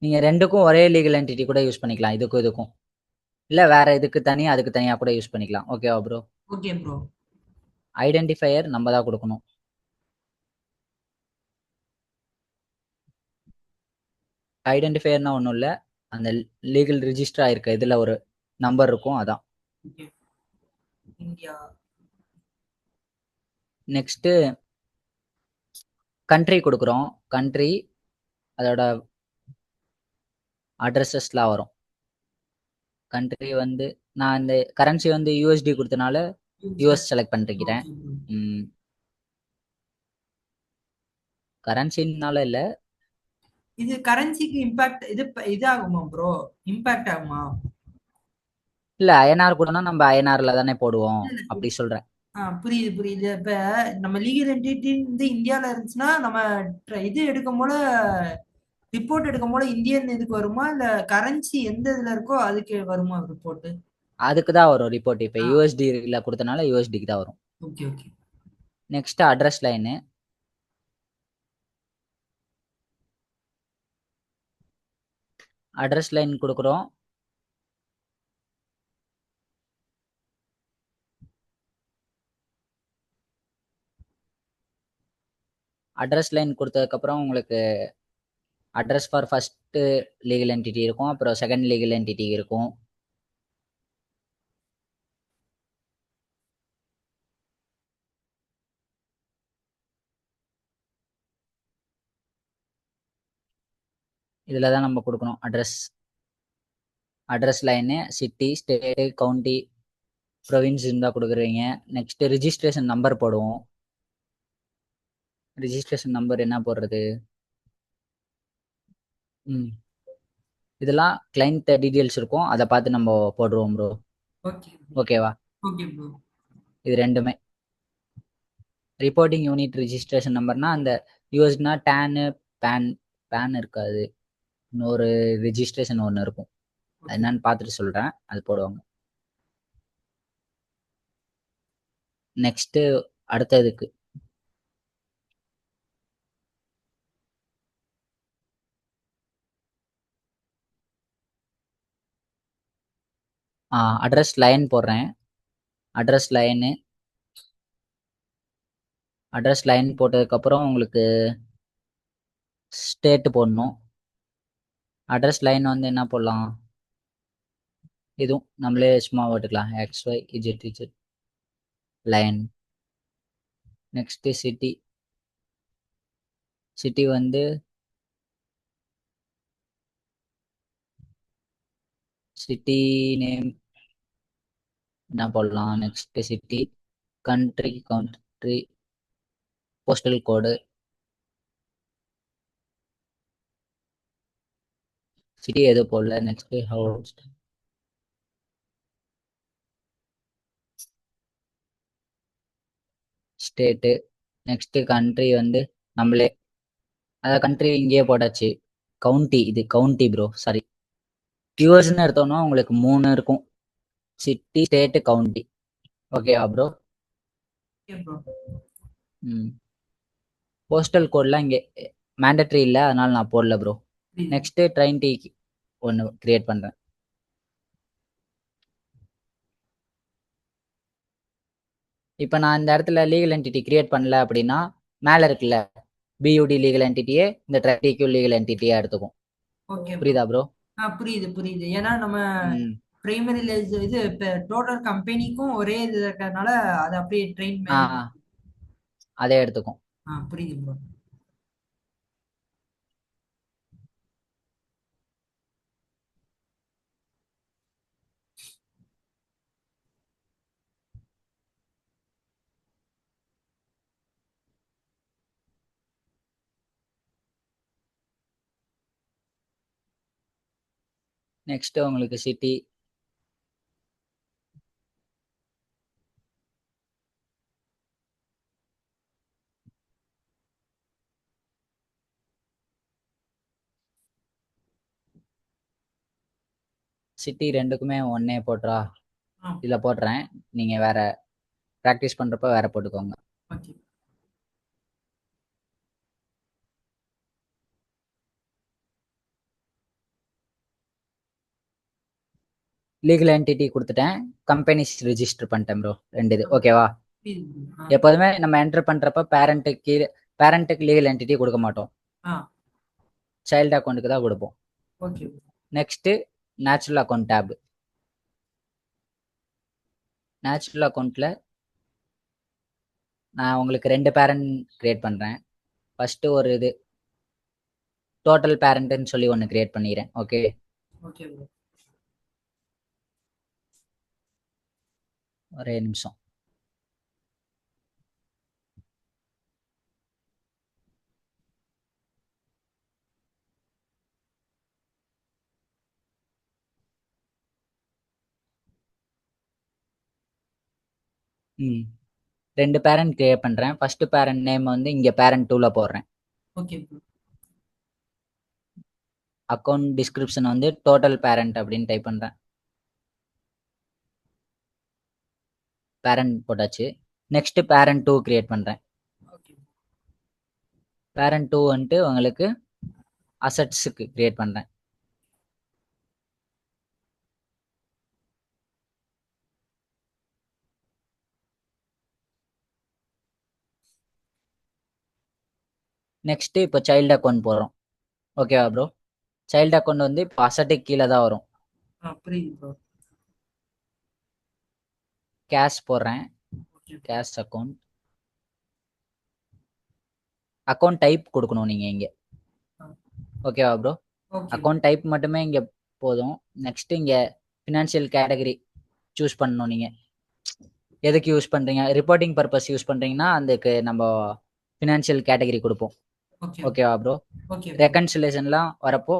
நீங்கள் ரெண்டுக்கும் ஒரே லீகல் என்டிட்டி கூட யூஸ் பண்ணிக்கலாம், இதுக்கும் இதுக்கும். இல்லை வேற இதுக்கு தனியாக அதுக்கு தனியாக கூட யூஸ் பண்ணிக்கலாம். ஓகேவா ப்ரோ? Okay bro. ஐடென்டிஃபையர் நம்ம தான் கொடுக்கணும். ஐடென்டிஃபையர்னா ஒன்றும் இல்லை, அந்த லீகல் ரிஜிஸ்டர் ஆயிருக்க இதில் ஒரு நம்பர் இருக்கும், அதான். இந்தியா. நெக்ஸ்ட்டு கண்ட்ரி கொடுக்குறோம். கண்ட்ரி அதோட அட்ரஸஸ்லாம் வரும். கண்ட்ரி வந்து நான் இந்த கரன்சி வந்து யூஎஸ்டி கொடுத்தனால யூஎஸ் செலக்ட் பண்ணிருக்கிறேன். கரன்சினால இல்லை, இது கரன்சிக்கு இம்பாக்ட் இது ஆகுமா ப்ரோ? இம்பாக்ட் ஆகுமா? இல்லை ஐஎன்ஆர் கூடனா நம்ம ஐஎன்ஆர்ல தானே போடுவோம், அப்படி சொல்கிறேன். புரியுது புரியுது. இப்ப நம்ம லீகல் என்டிட்டி வந்து இந்தியால இருந்துச்சுன்னா நம்ம இது எடுக்கும் போல, ரிப்போர்ட் எடுக்கும் போல இந்தியன் இதுக்கு வருமா, இல்ல கரன்சி எந்த இதுல இருக்கோ அதுக்கு வருமா ரிப்போர்ட்? அதுக்கு தான் வரும் ரிப்போர்ட். இப்போ யூஎஸ்டியில் கொடுத்தனால யூஎஸ்டிக்கு தான் வரும். Okay okay. Next address line. Address line கொடுக்குறோம். அட்ரஸ் லைன் கொடுத்ததுக்கப்புறம் உங்களுக்கு address for first legal entity இருக்கும், அப்புறம் செகண்ட் லீகல் என்டிட்டி இருக்கும். இதில் தான் நம்ம கொடுக்கணும் address line, city, state, county, province இருந்தால் கொடுக்குறீங்க. நெக்ஸ்ட்டு ரிஜிஸ்ட்ரேஷன் நம்பர் போடுவோம். ரிஜிஸ்ட்ரேஷன் நம்பர் என்ன போடுறது? இதெல்லாம் கிளைண்ட் டீட்டெயில்ஸ் இருக்கும், அதை பார்த்து நம்ம போடுவோம் ப்ரோ. ஓகேவா? Okay bro. இது ரெண்டுமே ரிப்போர்ட்டிங் யூனிட் ரிஜிஸ்ட்ரேஷன் நம்பர்னா அந்த யூஎஸ்னா டேனு பேன் இருக்காது, இன்னொரு ரிஜிஸ்ட்ரேஷன் ஒன்று இருக்கும், அது என்னன்னு பார்த்துட்டு சொல்கிறேன், அது போடுவாங்க. நெக்ஸ்ட்டு அடுத்ததுக்கு அட்ரஸ் லைன் போடுறேன். அட்ரஸ் லைன் போட்டதுக்கப்புறம் உங்களுக்கு ஸ்டேட்டு போடணும். அட்ரஸ் லைன் வந்து என்ன போடலாம், இதுவும் நம்மளே சும்மா போட்டுக்கலாம், XYZ லைன். நெக்ஸ்ட்டு சிட்டி வந்து சிட்டி நேம் என்ன போடலாம், நெக்ஸ்ட்டு சிட்டி, கண்ட்ரி போஸ்டல் கோடு, சிட்டி எது போடல. Next house, state, next country வந்து நம்மளே, அதாவது கண்ட்ரி இங்கேயே போட்டாச்சு. இது கவுண்டி ப்ரோ, சாரி. யூஎஸ்ன்னு எடுத்தோம்னா உங்களுக்கு 3 இருக்கும், சிட்டி, ஸ்டேட்டு, கவுண்டி. ஓகேவா ப்ரோ? போஸ்டல் கோட்லாம் இங்கே மேண்டட்ரி இல்லை, அதனால நான் போடல ப்ரோ. நெக்ஸ்ட்டு ட்ரெயின் டீ ஒன்று கிரியேட் பண்ணுறேன். இப்போ நான் இந்த இடத்துல லீகல் என்டிட்டி கிரியேட் பண்ணல அப்படின்னா மேலே இருக்குல்ல பியூடி லீகல் என்டிட்டியே இந்த ட்ரெயின் டீக்கு லீகல் என்டிட்டியாக எடுத்துக்கும். புரியுதா ப்ரோ? புரியுது. ஏன்னா நம்ம பிரைமரி இது டோட்டல் கம்பெனிக்கும் ஒரே இது இருக்கிறதுனால அது அப்படியே ட்ரெயின் அதே எடுத்துக்கும். புரியுது ப்ரோ. நெக்ஸ்ட் உங்களுக்கு சிட்டி, ரெண்டுக்குமே ஒன்னே போட்டுறா, இதில் போட்டுறேன், நீங்கள் வேற ப்ராக்டிஸ் பண்ணுறப்ப வேற போட்டுக்கோங்க. லீகல் என்டிட்டி கொடுத்துட்டேன், கம்பெனிஸ் ரிஜிஸ்டர் பண்ணிட்டேன் ப்ரோ, 2 இது. ஓகேவா? எப்போதுமே நம்ம என்டர் பண்ணுறப்ப பேரண்ட்டுக்கு லீகல் என்டிட்டி கொடுக்க மாட்டோம், சைல்டு அக்கௌண்ட்டுக்கு தான் கொடுப்போம். Next natural account tab. Natural அக்கௌண்ட்டில் நான் உங்களுக்கு 2 பேரண்ட் கிரியேட் பண்ணுறேன். ஃபஸ்ட்டு ஒரு இது டோட்டல் பேரண்ட்னு சொல்லி ஒன்று கிரியேட் பண்ணிடுறேன். ஓகே, ஒரே நிமிஷம். ம் 2 பேரண்ட் கிரியேட் பண்ணுறேன். ஃபஸ்ட்டு பேரண்ட் நேம் வந்து இங்கே பேரண்ட் 2ல் போடுறேன். அக்கௌண்ட் டிஸ்கிரிப்ஷன் வந்து டோட்டல் பேரண்ட் அப்படின்னு டைப் பண்ணுறேன். பேரண்ட் போட்டாச்சு. நெக்ஸ்ட் பேரண்ட் 2 கிரியேட் பண்ணுறேன். பேரண்ட் 2 வந்துட்டு உங்களுக்கு அசட்ஸுக்கு கிரியேட் பண்ணுறேன். நெக்ஸ்ட்டு இப்போ சைல்டு அக்கௌண்ட் போடுறோம். ஓகேவா ப்ரோ? சைல்டு அக்கௌண்ட் வந்து இப்போ அசட்டுக்கு கீழே தான் வரும். கேஷ் போடுறேன், கேஷ் அக்கௌண்ட். அக்கௌண்ட் டைப் கொடுக்கணும் நீங்கள் இங்கே. ஓகேவா ப்ரோ? அக்கௌண்ட் டைப் மட்டுமே இங்கே போதும். நெக்ஸ்ட் இங்கே ஃபினான்ஷியல் கேட்டகரி சூஸ் பண்ணணும். நீங்கள் எதுக்கு யூஸ் பண்ணுறீங்க, ரிப்போர்ட்டிங் பர்பஸ் யூஸ் பண்ணுறீங்கன்னா அதுக்கு நம்ம ஃபினான்ஷியல் கேட்டகரி கொடுப்போம். ஓகேவா ப்ரோ? ரெக்கன்சிலேஷன்லாம் வரப்போ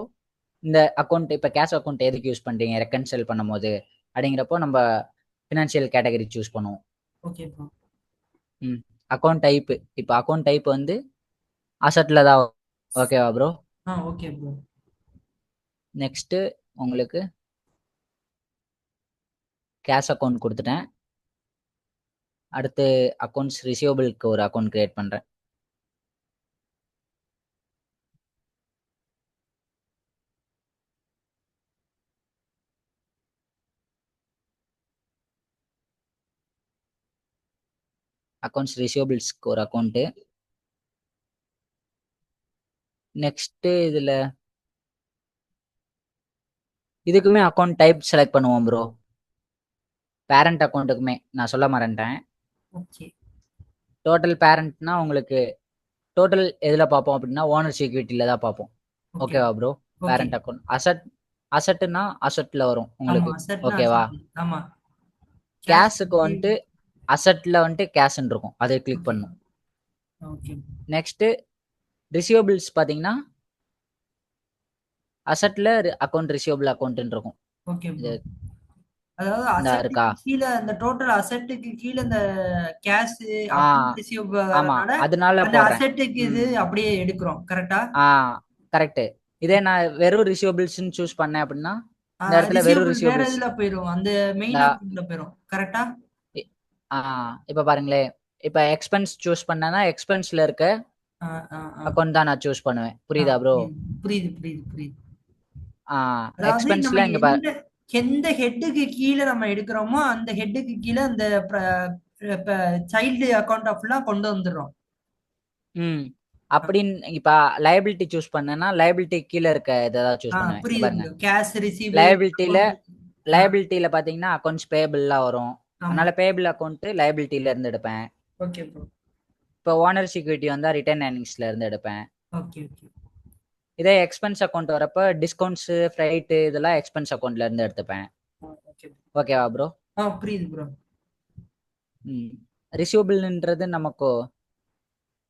இந்த அக்கௌண்ட் இப்போ கேஷ் அக்கௌண்ட் எதுக்கு யூஸ் பண்ணுறீங்க ரெக்கன்சில் பண்ணும் போது அப்படிங்கிறப்போ நம்ம ஃபினான்ஷியல் கேட்டகரி சூஸ் பண்ணுவோம். Account type. இப்போ அக்கௌண்ட் டைப் வந்து அசட்ல தான். ஓகேவா ப்ரோ? Okay bro. நெக்ஸ்ட் உங்களுக்கு கேஷ் அக்கௌண்ட் கொடுத்துட்டேன். அடுத்து அக்கௌண்ட்ஸ் ரிசீவபிளுக்கு ஒரு அக்கௌண்ட் கிரியேட் பண்றேன். அக்கௌண்ட்ஸ் ரிசீவபிள்ஸ்க்கு ஒரு அக்கௌண்ட். நெக்ஸ்ட் இதுக்குமே அக்கௌண்ட் டைப் செலக்ட் பண்ணுவோம் ப்ரோ. பேரண்ட் அக்கௌண்ட்டுக்குமே நான் சொல்ல மறந்துட்டேன். ஓகே. டோட்டல் பேரண்ட்னா உங்களுக்கு டோட்டல் எதுல பார்ப்போம் அப்படின்னா ஓனர் செக்யூரிட்டில தான் பார்ப்போம். ஓகே. ஓகேவா ப்ரோ? ஓகே. பேரண்ட் அக்கௌண்ட் அசட்னா அசட்ல வரும் ஆமா உங்களுக்கு. அசட்னா ஓகேவா? அசட். ஆமா. கேஷுக்கு வந்துட்டு அசட்ல வந்துட்டு கேஷ்ன்னு இருக்கும், அதை கிளிக் ஓகே. பண்ணும். ஓகே. நெக்ஸ்ட் ரிசீவபிள்ஸ் பாத்தீங்கன்னா அசட்ல அக்கௌண்ட் ரிசீவபிள் அக்கௌண்ட் இருக்கும். Okay bro. இது அதாவது இந்த இருக்கா? அசெட்டுக்கு கீழ அந்த டோட்டல் அசெட்டுக்கு கீழ இந்த கேஷ் ஆ அக்கவுண்ட் ரிசீவ் ஆமா, வரனால அதனால அந்த போடுறேன். அசெட்டுக்கு இது அப்படியே எடுக்கிறோம். கரெக்ட்டா? ஆ கரெக்ட். இதே நான் வெறும் ரிசீவபிள்ஸ்ன்னு சூஸ் பண்ணேன் அப்படின்னா இந்த இடத்துல வெறும் ரிசீவபிள் வேற ரிசீவபிள்ஸ். இதுல போயிரும். அந்த மெயின் அக்கவுண்ட்ல போயிரும். கரெக்ட்டா? இப்ப பாருங்களேன், இப்ப எக்ஸ்பென்ஸ் சூஸ் பண்ணேன்னா எக்ஸ்பென்ஸ்ல இருக்க ஆ, ஆ, ஆ. அக்கௌண்ட் தான் நான் சூஸ் பண்ணுவேன். ஆ, புரியுதா ப்ரோ? புரியுது, புரியுது, புரியுது. ஆ அதாவது நம்ம எக்ஸ்பென்ஸ்ல இங்க பாரு. எந்த ஹெட்டுக்கு கீழ நம்ம எடுக்கிறோமோ அந்த ஹெட்டுக்கு கீழ அந்த சைல்டு அக்கவுண்ட் ஃபுல்லா கொண்டு வந்துடுறோம். ம் அப்படின்னு இப்ப லைபிலிட்டி சூஸ் பண்ணேன்னா லைபிலிட்டி கீழ இருக்க இதான் சூஸ் பண்ணுவேன். இங்க புரியுது பாருங்க, ப்ரோ. கேஷ் ரிசீவ் லைபிலிட்டியில அக்கவுண்ட். லைபிலிட்டியில பாத்தீங்கன்னா அக்கௌண்ட்ஸ் பேபிள்லாம் வரும். ஆமா. அதனால பேபிள் அக்கௌண்ட் லைபிலிட்டியில இருந்து எடுப்பேன். Okay bro. இப்போ ஓனர் செக்யூரிட்டி வந்தா ரிட்டர்ன் ஏர்னிங்ஸ்ல இருந்து எடுப்பேன். Okay, okay. இதே எக்ஸ்பென்ஸ் அக்கௌண்ட் வரப்ப டிஸ்கவுண்ட்ஸ் ஃப்ரைட் இதெல்லாம் எக்ஸ்பென்ஸ் அக்கௌண்ட்ல இருந்து எடுத்துப்பேன். ஓகே. ஓகேவா ப்ரோ? புரியுது ப்ரோ. ரிசீவபிள்ன்றது நமக்கு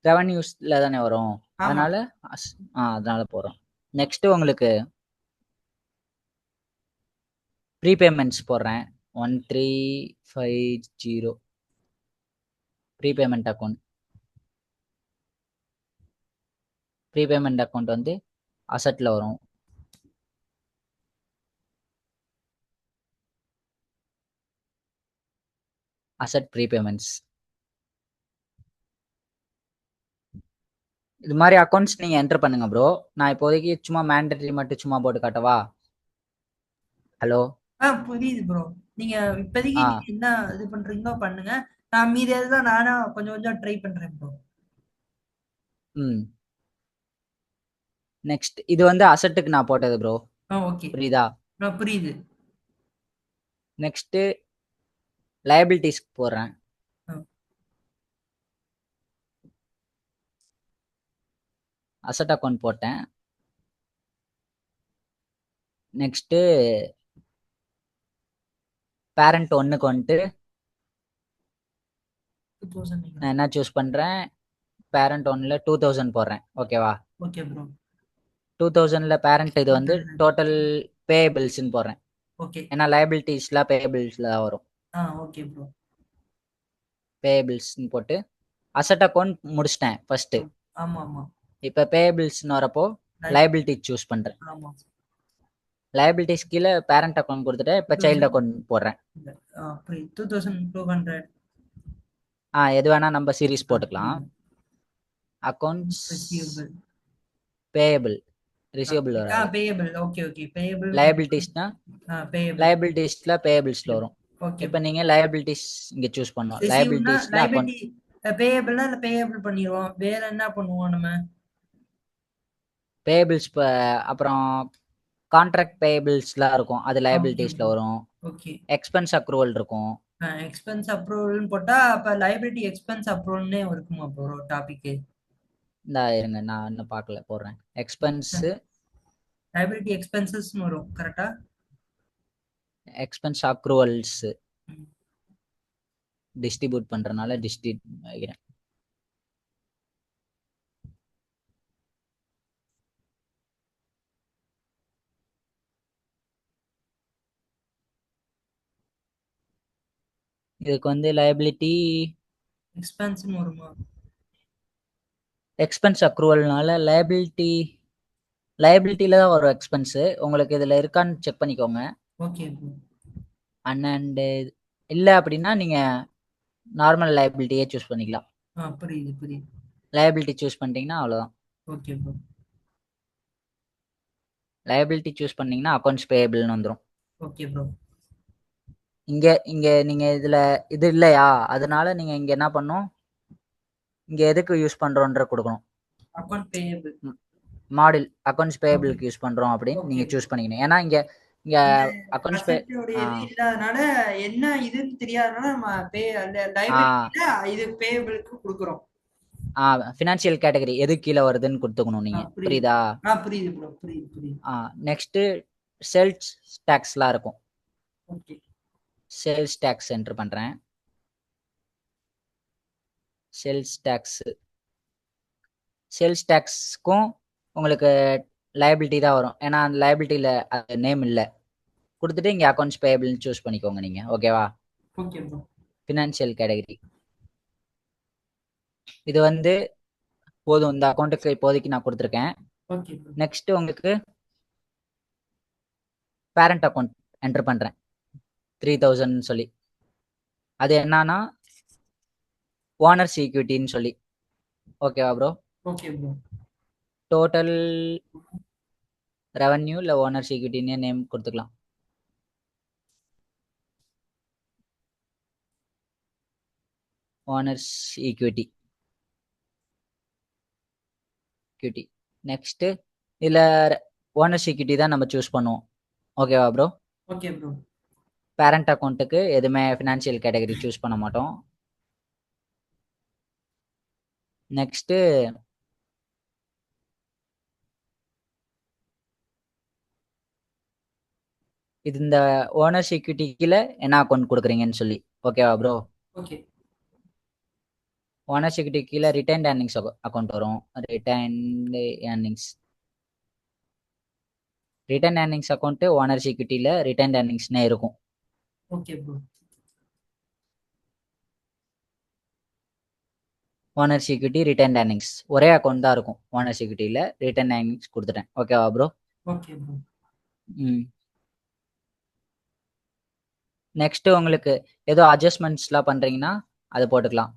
ரெவன்யூஸ்ல தானே வரும். ஆமா. அதனால அதனால போறோம். நெக்ஸ்ட் உங்களுக்கு ப்ரீபேமெண்ட்ஸ் போடுறேன். 1350 ப்ரீபேமெண்ட் அக்கௌண்ட். ப்ரீபேமெண்ட் அக்கௌண்ட் வந்து அசட்ல வரும். அசட் ப்ரீபேமெண்ட்ஸ். இது மாதிரி அக்கௌண்ட்ஸ் நீங்க என்டர் பண்ணுங்க ப்ரோ. நான் இப்போதைக்கு சும்மா மேண்டட்டரி மட்டும் சும்மா போட்டு காட்டவா? ஹலோ. புரியுது ப்ரோ. நீங்க இப்போதைக்கு ஆ நீங்க என்ன இது பண்றீங்களோ பண்ணுங்க. நான் மீதி எல்லாம் நானா கொஞ்சம் கொஞ்சம் ட்ரை பண்றேன் ப்ரோ. ம் நெக்ஸ்ட் இது வந்து அசட்டுக்கு நான் போட்டது ப்ரோ. ஓகே. புரியுதா? புரியுது. நெக்ஸ்ட் லயபிலிட்டிஸ்க்கு போடுறேன். அசட் அக்கௌண்ட் போட்டேன். நெக்ஸ்ட் பேரண்ட் ஒன்னுக்கு வந்துட்டு 2000 நான் என்ன சூஸ் பண்றேன், பேரண்ட் ஒன்ல 2000 போடுறேன். ஓகேவா? Okay bro. 2000ல பேரண்ட் இது வந்து டோட்டல் பேபிள்ஸ்ன்னு போடுறேன். ஓகே. ஏன்னா லயபிலிட்டிஸ்ல பேபிள்ஸ்ல தான் வரும். Okay bro. பேபிள்ஸ்ன்னு போட்டு அசட் அக்கௌண்ட் முடிச்சிட்டேன் ஃபர்ஸ்ட். ஆமா, ஆமா. இப்ப பேபிள்ஸ்னு வரப்போ லயபிலிட்டி சூஸ் பண்றேன். ஆமா. லயபிலிட்டிஸ் கீழே பேரண்ட் அக்கௌண்ட் கொடுத்துட்டு இப்ப சைல்டு அக்கௌண்ட் போடுறேன். 2200. எது வேணா நம்ம சீரிஸ் போட்டுக்கலாம். Accounts receivable. பேயபிள் ரிசீவபிள் வராது. பேயபிள். Okay, okay. பேயபிள். லயபிலிட்டிஸ்னா பேயபிள். லயபிலிட்டிஸ்ல பேயபிள்ஸ்ல வரும். ஓகே. இப்ப நீங்க லயபிலிட்டிஸ் இங்க சூஸ் பண்ணணும். ரிசீவ்னா லயபிலிட்டிஸ்ல அக்கௌண்ட் லைபிலிட்டி. பேயபிள்னா இல்ல பேயபிள் பண்ணிடுவோம். வேற என்ன பண்ணுவோம் நம்ம? பேயபிள்ஸ் அப்புறம் கான்ட்ராக்ட் பேயபிள்ஸ்லாம் இருக்கும், அது ஓகே லயபிலிட்டிஸ்ல ப்ரோ. வரும். ஓகே. எக்ஸ்பென்ஸ் அக்ரூவல் இருக்கும். எக்ஸ்பென்ஸ் அப்ரூவல்னு போட்டா அப்ப லைபிலிட்டி எக்ஸ்பென்ஸ் அப்ரூவல்னே இருக்குமா ப்ரோ டாபிக்? இந்த இருங்க, நான் இன்னும் பார்க்கல, போடுறேன். எக்ஸ்பென்ஸ் லைபிலிட்டி எக்ஸ்பென்சஸ்னு வரும். கரெக்ட்டா? எக்ஸ்பென்ஸ் அக்ரூவல்ஸ் டிஸ்ட்ரிபியூட் பண்றதுனால வைக்கிறேன். இதுக்கு வந்து லயபிலிட்டி எக்ஸ்பென்ஸ்னு வருமா? எக்ஸ்பென்ஸ் அக்ரூவல்னால லைபிலிட்டியில தான் வரும் எக்ஸ்பென்ஸு. உங்களுக்கு இதில் இருக்கான்னு செக் பண்ணிக்கோங்க. Okay bro. அண்ட் இல்லை அப்படின்னா நீங்கள் நார்மல் லைபிலிட்டியே சூஸ் பண்ணிக்கலாம். புரியுது புரியுது. லைபிலிட்டி சூஸ் பண்ணிட்டீங்கன்னா அவ்வளோதான். Okay bro. லைபிலிட்டி சூஸ் பண்ணீங்கன்னா அக்கௌண்ட்ஸ் பேயபிள்னு வந்துடும். Okay bro. இங்கே நீங்கள் இதில் இது இல்லையா, அதனால நீங்கள் இங்கே என்ன பண்ணணும், இங்கே எதுக்கு யூஸ் பண்ணுறோன்ற கொடுக்கணும். அக்கௌண்ட் பேயபிள் மாடல் அக்கௌண்ட்ஸ் பேயபிளுக்கு யூஸ் பண்ணுறோம் அப்படின்னு நீங்கள் சூஸ் பண்ணிக்கணும். ஏன்னா இங்கே அக்கௌண்ட்ஸ் பே இது இல்லாதனால என்ன இதுன்னு தெரியாதனால நம்ம லைபிலிட்டில இது பேயபிளுக்கு கொடுக்குறோம். ஃபினான்ஷியல் கேட்டகரி எது கீழே வருதுன்னு கொடுத்துக்கணும் நீங்க. புரியுதா? புரியுது ப்ரோ. புரியுது புரியுது. நெக்ஸ்ட் சேல்ஸ் டாக்ஸ்லாம் இருக்கும். ஓகே. சேல்ஸ் டாக்ஸ் என்டர் பண்றேன். சேல்ஸ் டாக்ஸ்க்கும் உங்களுக்கு லைபிலிட்டி தான் வரும். ஏன்னா அந்த லைபிலிட்டியில அது நேம் இல்லை. கொடுத்துட்டு இங்கே அக்கௌண்ட்ஸ் பேயபிள்னு சூஸ் பண்ணிக்கோங்க நீங்க. ஓகேவா? Okay bro. ஃபினான்ஷியல் கேட்டகரி இது வந்து போதும். இந்த அக்கௌண்ட்டுக்கு இப்போதைக்கு நான் கொடுத்துருக்கேன். Okay bro. நெக்ஸ்ட் உங்களுக்கு பேரண்ட் அக்கௌண்ட் என்டர் பண்றேன் 3000 சொல்லி. அது என்னன்னா ஓனர்ஸ் ஈக்விட்டின்னு சொல்லி. ஓகேவா bro? Okay bro. Total revenue இல்லை ஓனர்ஸ் ஈக்விட்டின்னு நேம் கொடுத்துக்கலாம். Owners equity. நெக்ஸ்ட் இதில் ஓனர்ஸ் ஈக்விட்டி தான் நம்ம சூஸ் பண்ணுவோம். ஓகேவா ப்ரோ? Okay bro. பேரண்ட் அக்கௌண்ட்டுக்கு எதுவுமே ஃபினான்ஷியல் கேட்டகரி சூஸ் பண்ண மாட்டோம். நெக்ஸ்ட் இது இந்த ஓனர்ஸ் ஈக்விட்டிக்குல என்ன அக்கௌண்ட் கொடுக்குறீங்கன்னு சொல்லி. ஓகேவா ப்ரோ? ஓகே. ஓனர்ஸ் ஈக்விட்டி கீழே ரிட்டைன்ட் ஏர்னிங்ஸ் அக்கௌண்ட் வரும். ரிட்டைன் ஏர்னிங்ஸ் அக்கௌண்ட் ஓனர்ஸ் ஈக்விட்டியில ரிட்டைன் ஏர்னிங்ஸ்னே இருக்கும். Okay bro. Owners equity retain earnings ஒரே அக்கௌண்ட் தான் இருக்கும். ஓனர்ஸ் ஈக்விட்டியில ரிட்டைன் ஏர்னிங்ஸ் கொடுத்துட்டேன். ஓகேவா ப்ரோ? Okay bro. நெக்ஸ்ட் உங்களுக்கு ஏதோ அட்ஜஸ்ட்மெண்ட்ஸ்லாம் பண்றீங்கன்னா அது போட்டுக்கலாம்.